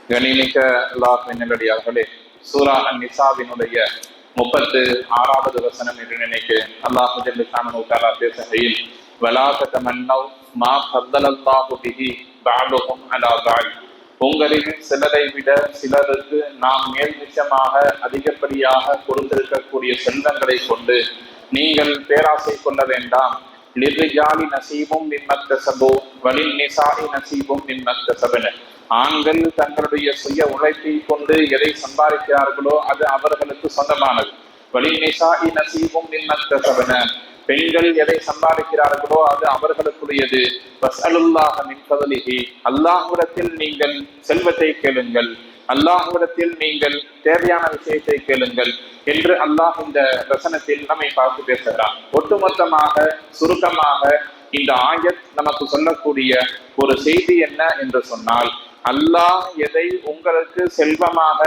கணிமிக்க அல்லாஹ்வின் நல்லடியார்களே, சூரா அன்-நிசாவினுடைய 36வது வசனம் என்று நினைக்கிறேன். அல்லாஹ் ஜல்ல ஷானஹு தஆலா பேசுகையில், வலா ததமன்னவ் மா ஃபத்தலல்லாஹு பிஹி பஅதுஹும் அலா பஅத், உங்களில் சிலரை விட சிலருக்கு நாம் மேல்மிச்சமாக அதிகப்படியாக கொடுத்திருக்கக்கூடிய செல்வங்களை கொண்டு நீங்கள் பேராசை கொள்ள வேண்டாம். லிர்ரிஜாலி நசீபும் மிம்மக்தஸபு வலின் நிசாஇ நசீபும் மிம்மக்தஸபன, ஆண்கள் தங்களுடைய சுய உழைப்பை கொண்டு எதை சம்பாதிக்கிறார்களோ அது அவர்களுக்கு சொந்தமானது. வலின் நிசாஇ நசீபும் மிம்மக்தஸபன, பெண்கள் எதை சம்பாதிக்கிறார்களோ அது அவர்களுக்குரியது. வஸ்அலுல்லாஹ மின் ஃபத்லிஹி, அல்லாஹ்விடத்தில் நீங்கள் செல்வத்தை கேளுங்கள், அல்லாஹ்விடத்தில் நீங்கள் தேவையான விஷயத்தை கேளுங்கள் என்று அல்லாஹ் இந்த வசனத்தில் நம்மை பார்த்து பேசுகிறான். ஒட்டுமொத்தமாக சுருக்கமாக இந்த ஆயத் நமக்கு சொல்லக்கூடிய ஒரு செய்தி என்ன என்று சொன்னால், அல்லாஹ் எதை உங்களுக்கு செல்வமாக,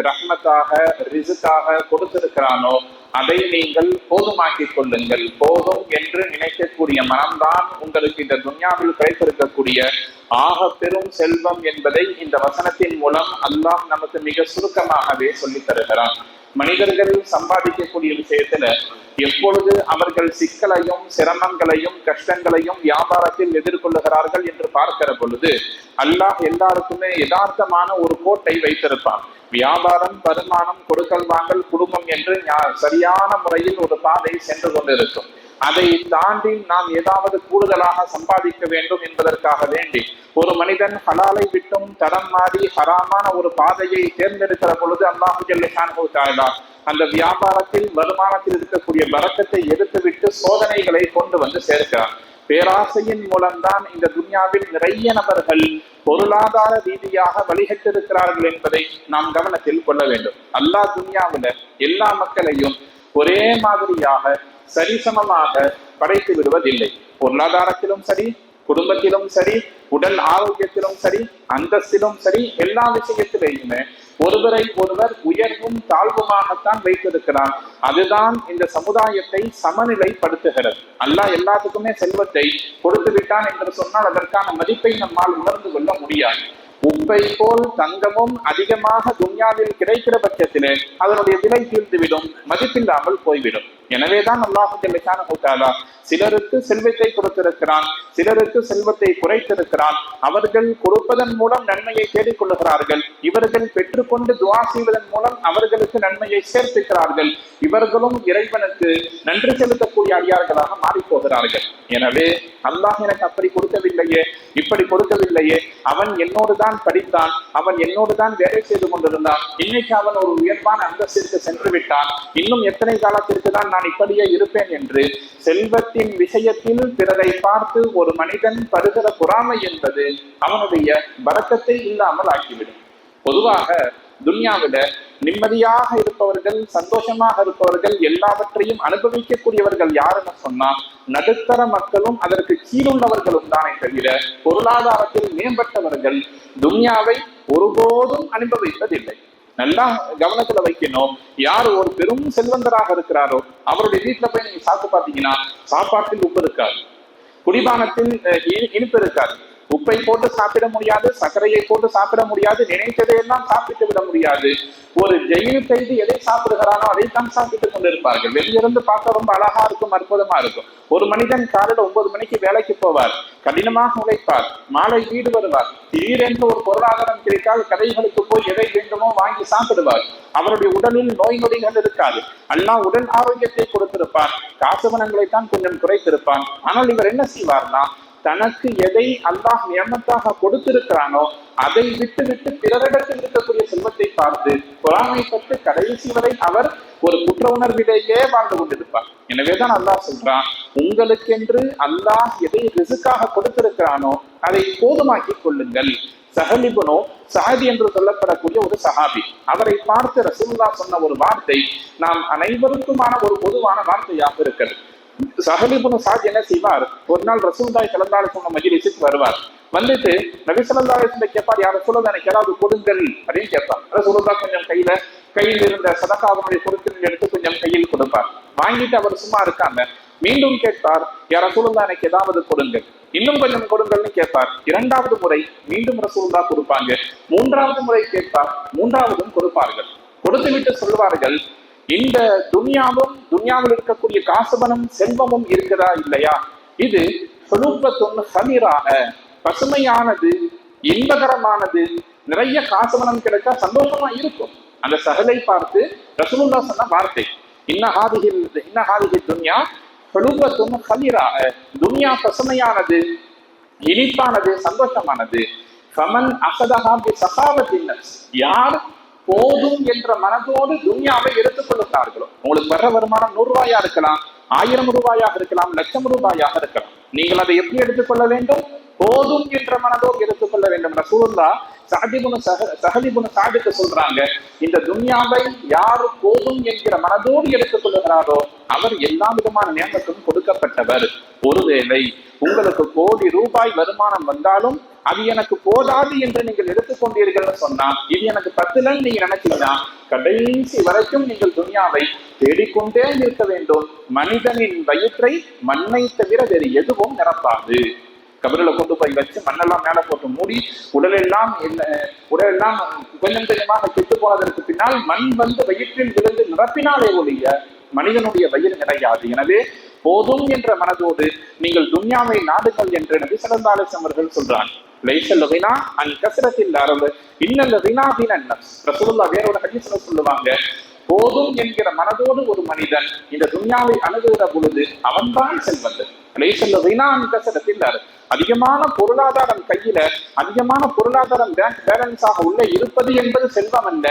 ரஹ்மத்தாக, ரிசுக்காக கொடுத்திருக்கிறானோ அதை நீங்கள் போதுமாக்கிக் கொள்ளுங்கள். போதும் என்று நினைக்கக்கூடிய மனம்தான் உங்களுக்கு இந்த துன்யாவில் கிடைத்திருக்கக்கூடிய ஆக பெரும் செல்வம் என்பதை இந்த வசனத்தின் மூலம் அல்லாஹ் நமக்கு மிக சுருக்கமாகவே சொல்லித் தருகிறான். மனிதர்கள் சம்பாதிக்கக்கூடிய விஷயத்துல எப்பொழுது அவர்கள் சிக்கலையும் சிரமங்களையும் கஷ்டங்களையும் வியாபாரத்தில் எதிர்கொள்ளுகிறார்கள் என்று பார்க்கிற பொழுது அல்லாஹ் எல்லாருக்குமே யதார்த்தமான ஒரு கோட்டை வைத்திருப்பான். வியாபாரம், வருமானம், கொடுக்கல் வாங்கல், குடும்பம் என்று சரியான முறையில் ஒரு பாதை சென்று கொண்டிருக்கும். அதை தாண்டி நாம் ஏதாவது கூடுதலாக சம்பாதிக்க வேண்டும் என்பதற்காக வேண்டி ஒரு மனிதன் ஹலாலை விட்டும் தரம் மாறி ஹராமான ஒரு பாதையை தேர்ந்தெடுக்கிற பொழுது அல்லாஹு ஜல்ல ஷானஹு தஆலா அந்த வியாபாரத்தில், வருமானத்தில் இருக்கக்கூடிய பரக்கத்தை எடுத்துவிட்டு சோதனைகளை கொண்டு வந்து சேர்க்கிறார். பேராசையின் மூலம்தான் இந்த துன்யாவில் நிறைய நபர்கள் பொருளாதார ரீதியாக வழிகட்டிருக்கிறார்கள் என்பதை நாம் கவனத்தில் கொள்ள வேண்டும். அல்லாஹ் துன்யாவில எல்லா மக்களையும் ஒரே மாதிரியாக சரிசமமாக படைத்து விடுவதில்லை. பொருளாதாரத்திலும் சரி, குடும்பத்திலும் சரி, உடல் ஆரோக்கியத்திலும் சரி, அந்தஸ்திலும் சரி, எல்லா விஷயத்திலேயுமே ஒருவரை ஒருவர் உயர்வும் தாழ்வுமாகத்தான் வைத்திருக்கிறான். அதுதான் இந்த சமுதாயத்தை சமநிலைப்படுத்துகிறது. அல்லாஹ் எல்லாத்துக்குமே செல்வத்தை கொடுத்து விட்டான் என்று சொன்னால் அதற்கான மதிப்பை நம்மால் உணர்ந்து கொள்ள முடியாது. உப்பை போல் தங்கமும் அதிகமாக துன்யாவில் கிடைக்கிற பட்சத்திலே அதனுடைய விலை தீர்ந்துவிடும், மதிப்பில்லாமல் போய்விடும். எனவேதான் அல்லாஹு ஜல்ல ஷானஹு தஆலா சிலருக்கு செல்வத்தை கொடுத்திருக்கிறான், சிலருக்கு செல்வத்தை குறைத்திருக்கிறான். அவர்கள் கொடுப்பதன் மூலம் நன்மையை தேடிக்கொள்ளுகிறார்கள், இவர்கள் பெற்றுக்கொண்டு துஆ செய்வதன் மூலம் அவர்களுக்கு நன்மையை சேர்த்துக்கிறார்கள். இவர்களும் இறைவனுக்கு நன்றி செலுத்தக்கூடிய அடியார்களாக மாறி போகிறார்கள். எனவே அல்லாஹ் எனக்கு அப்படி கொடுக்கவில்லையே, இப்படி கொடுக்கவில்லையே, அவன் என்னோடு தான் படித்தான், அவன் என்னோடு தான் வேலை செய்து கொண்டிருந்தான், இன்னைக்கு அவன் ஒரு உயர்வான அந்தஸ்திற்கு சென்று விட்டான், இன்னும் எத்தனை காலத்திற்கு தான் நான் இப்படியே இருப்பேன் என்று செல்வத்தின் விஷயத்தில் பிறரை பார்த்து ஒரு மனிதன் படுகிற பொறாமை என்பது அவனுடைய பரக்கத்தை இல்லாமல் ஆக்கிவிடும். பொதுவாக துன்யாவில நிம்மதியாக இருப்பவர்கள், சந்தோஷமாக இருப்பவர்கள், எல்லாவற்றையும் அனுபவிக்கக்கூடியவர்கள் யாருன்னு சொன்னா நடுத்தர மக்களும் அதற்கு கீழுள்ளவர்களும் தானே தவிர பொருளாதாரத்தில் மேம்பட்டவர்கள் துன்யாவை ஒருபோதும் அனுபவிப்பதில்லை. நல்லா கவனத்துல வைக்கணும். யார் ஒரு பெரும் செல்வந்தராக இருக்கிறாரோ அவருடைய வீட்டுல போய் நீங்க சாப்பிட்டு பார்த்தீங்கன்னா சாப்பாட்டில் உப்பு இருக்காது, குடிபானத்தில் இனிப்பு இருக்காது, உப்பை போட்டு சாப்பிட முடியாது, சர்க்கரையை போட்டு சாப்பிட முடியாது, நினைத்ததையெல்லாம் சாப்பிட்டு விட முடியாது. ஒரு ஜெயில் கைது எதை சாப்பிடுகிறானோ அதைத்தான் சாப்பிட்டுக் கொண்டிருப்பார்கள். வெளியிருந்து பார்க்க ரொம்ப அழகா இருக்கும், அற்புதமா இருக்கும். ஒரு மனிதன் காலையில 9 மணிக்கு வேலைக்கு போவார், கடினமாக உழைப்பார், மாலை வீடு வருவார், திடீரென்று ஒரு பொருளாதாரம் கிடைத்தால் கடைகளுக்கு போய் எதை வேண்டுமோ வாங்கி சாப்பிடுவார். அவருடைய உடலில் நோய் நொடிகள் இருக்காது. அல்லாஹ் உடல் ஆரோக்கியத்தை கொடுத்திருப்பான், காசு பணங்களைத்தான் கொஞ்சம் குறைத்திருப்பான். ஆனால் இவர் என்ன செய்வார்னா தனக்கு எதை அல்லாஹ் நியமத்தாக கொடுத்திருக்கிறானோ அதை விட்டு விட்டு பிறரிடத்தில் இருக்கக்கூடிய செல்வத்தை பார்த்து பொறாமைப்பட்டு கடைசி வரை அவர் ஒரு குற்ற உணர்விலேயே வாழ்ந்து கொண்டிருப்பார். எனவேதான் அல்லாஹ் சொல்றான், உங்களுக்கென்று அல்லாஹ் எதை ரிசுக்காக கொடுத்திருக்கிறானோ அதை போதுமாக்கி கொள்ளுங்கள். சஹல் இப்னு சஅத் என்று சொல்லப்படக்கூடிய ஒரு சஹாபி, அவரை பார்த்து ரசூலுல்லாஹ் சொன்ன ஒரு வார்த்தை நாம் அனைவருக்குமான ஒரு பொதுவான வார்த்தையாக இருக்கிறது. சஹல் இப்னு சஅத் என்ன செய்வார், ஒரு நாள் ரசூலுல்லாஹி ஸல்லல்லாஹு அலைஹி வஸல்லம் மஜ்லிஸுக்கு வருவார். வந்துட்டு நபி ஸல்லல்லாஹு அலைஹி வஸல்லம் கேட்பார், யார் ரசூலுல்லாஹ் எனக்கு ஏதாவது கொடுங்கள் அப்படின்னு கேட்பார். ரசூலுல்லாஹ் கொஞ்சம் கையில் இருந்த சதகாவுடைய பொருட்கள் எடுத்து கொஞ்சம் கையில் கொடுப்பார். வாங்கிட்டு அவர் சும்மா இருக்காங்க. மீண்டும் கேட்பார், யா ரசூலுல்லாஹ் எனக்கு ஏதாவது கொடுங்கள், இன்னும் கொஞ்சம் கொடுங்கள்னு கேட்பார். இரண்டாவது முறை மீண்டும் ரசூலுல்லாஹ் கொடுப்பாங்க. மூன்றாவது முறை கேட்பார், மூன்றாவதும் கொடுப்பார்கள். கொடுத்துவிட்டு சொல்வார்கள், இந்த துன்யாவும் துன்யாவில் இருக்கக்கூடிய காசுபனம் செல்வமும் இருக்கிறதா இல்லையா, இது பசுமையானது, இன்பகரமானது, நிறைய காசுபனம் கிடைச்சா சந்தோஷமா இருக்கும். அந்த சஹலை பார்த்து ரசூலுல்லாஹ் சொன்ன வார்த்தை, இன்னஹாதிஹி துன்யா ஹுலுவத்துன் ஹலிராஅ, துன்யா பசுமையானது, இனிப்பானது, சந்தோஷமானது. ஃபமன் அகதஹா பிஸகாவத்தின் நஃப்ஸ், யார் போதும் என்ற மனதோடு துன்யாவை எடுத்துக் கொள்ளுகிறார்களோ, உங்களுக்கு வர்ற வருமானம் 100 ரூபாயா இருக்கலாம், 1000 ரூபாயாக இருக்கலாம், 1,00,000 ரூபாயாக இருக்கலாம், நீங்கள் அதை எப்படி எடுத்துக்கொள்ள வேண்டும்? போதும் என்ற மனதோடு எடுத்துக்கொள்ள வேண்டும். ரசூலுல்லாஹ் சஹல் இப்னு சாதுக்கு சொல்றாங்க, இந்த துன்யாவை யாரு போதும் என்கிற மனதோடு எடுத்துக் கொள்ளுகிறாரோ அவர் எல்லா விதமான நியமத்தும் கொடுக்கப்பட்டவர். ஒருவேளை உங்களுக்கு 1 கோடி ரூபாய் வருமானம் வந்தாலும் அது எனக்கு போதாது என்று நீங்கள் எடுத்துக்கொண்டீர்கள் சொன்னா, இது எனக்கு 10 நீங்க நினைச்சீங்கன்னா கடைசி வரைக்கும் நீங்கள் துன்யாவை தேடிக்கொண்டே இருக்க வேண்டும். மனிதனின் வயிற்றை மண்ணை தவிர வேறு எதுவும் நிரப்பாது. கபரில கொண்டு போய் வச்சு மண்ணெல்லாம் மேல போட்டு மூடி உடலெல்லாம் கொஞ்சம் கொஞ்சமாக கெட்டு போனதற்கு பின்னால் மண் வந்து வயிற்றில் விழுந்து நிரப்பினாலே ஒழிய மனிதனுடைய வயிறு நிறையாது. எனவே போதும் என்ற மனதோடு நீங்கள் துன்யாவை நாடுகள் என்று நபி ஸல்லல்லாஹு அலைஹி வஸல்லம் அவர்கள் சொல்றாங்க. லைஸல் கினா அன் கஸ்ரத்தில் அரபு இன்னல் கினா பின் நஃப்ஸ். ரசூலுல்லாஹ் வேறொரு ஹதீஸ்ல சொல்லுவாங்க, போதும் என்கிற மனதோடு ஒரு மனிதன் இந்த துன்யாவை அணுகுகிற பொழுது அவன்தான் செல்வந்தன். லைஸல் கினா அன் கஸ்ரத்தில் அரபு, அதிகமான பொருளாதாரம் கையில, அதிகமான பொருளாதாரம் பேங்க் பேலன்ஸாக உள்ள இருப்பது என்பது செல்வம் அல்ல.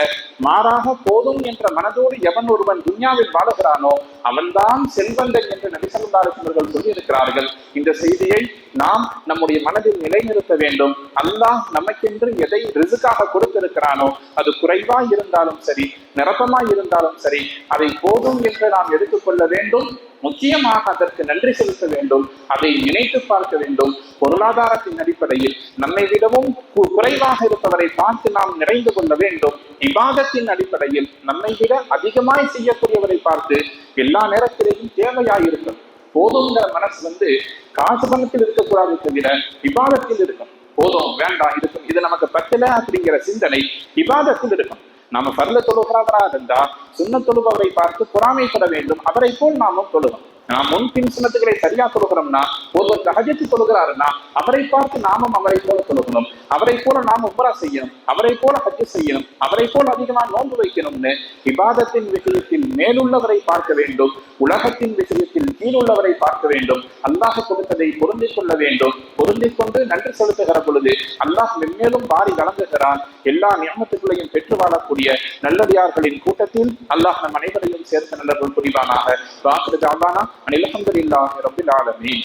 மாறாக போதும் என்ற மனதோடு எவன் ஒருவன் துன்யாவில் வாழுகிறானோ அவன்தான் செல்வந்தன் என்று நபி ஸல்லல்லாஹு அலைஹி வஸல்லம் சொல்லி இருக்கிறார்கள். இந்த செய்தியை நாம் நம்முடைய மனதில் நிலைநிறுத்த வேண்டும். அல்லாஹ் நமக்கென்று எதை ரிஸ்காக கொடுத்திருக்கிறானோ அது குறைவாய் இருந்தாலும் சரி, நிரப்பமாய் இருந்தாலும் சரி, அதை போதும் என்று நாம் எடுத்துக்கொள்ள வேண்டும். முக்கியமாக அதற்கு நன்றி செலுத்த வேண்டும், அதை நினைத்து பார்க்க வேண்டும். பொருளாதாரத்தின் அடிப்படையில் நம்மை விடவும் குறைவாக இருப்பவரை பார்த்து நாம் நிறைந்து கொள்ள வேண்டும். இபாதத்தின் அடிப்படையில் நம்மை விட அதிகமாய் செய்யக்கூடியவரை பார்த்து எல்லா நேரத்திலேயும் தேவையாயிருக்கும். போதுங்கிற மனசு காசு பணத்தில் இருக்கக்கூடாது தவிர இபாதத்தில் இருக்கும். போதும் வேண்டாம் இருக்கும், இது நமக்கு பத்தல அப்படிங்கிற சிந்தனை இபாதத்தில் இருக்கும். நாம பர்ல தொழுகிறவராக இருந்தா சுன்னத் தொழுபவரை பார்த்து பொறாமைப்பட வேண்டும். அவரை போல் நாமும் தொழுவோம். நாம் முன்பின் சுன்னத்துக்களை சரியா தொழுகிறோம்னா, ஒருவர் தஹஜ்ஜத் தொழுகிறாருன்னா அவரை பார்த்து நாமும் அவரை போல தொழுகணும். அவரை போல நாம் உம்ரா செய்யணும், அவரை போல ஹஜ் செய்யணும், அவரை போல அதிகமாக நோன்பு வைக்கணும்னு இபாதத்தின் விஷயத்தில் மேலுள்ளவரை பார்க்க வேண்டும், உலகத்தின் விஷயத்தில் கீழுள்ளவரை பார்க்க வேண்டும். அல்லாஹ் கொடுத்ததை பொருந்திக் கொள்ள வேண்டும். பொருந்திக் கொண்டு நன்றி செலுத்துகிற பொழுது அல்லாஹ் மென்மேலும் வாரி வழங்குகிறான். எல்லா நியமத்துகளையும் பெற்று வாழக்கூடிய நல்லடியார்களின் கூட்டத்தில் அல்லாஹ் நம் அனைவரையும் சேர்த்து நல்லவர்கள் புரிவானாக. வாக்குறுதி அல்லாஹ் அல்ஹம்துலில்லாஹி ரப்பில் ஆலமீன்.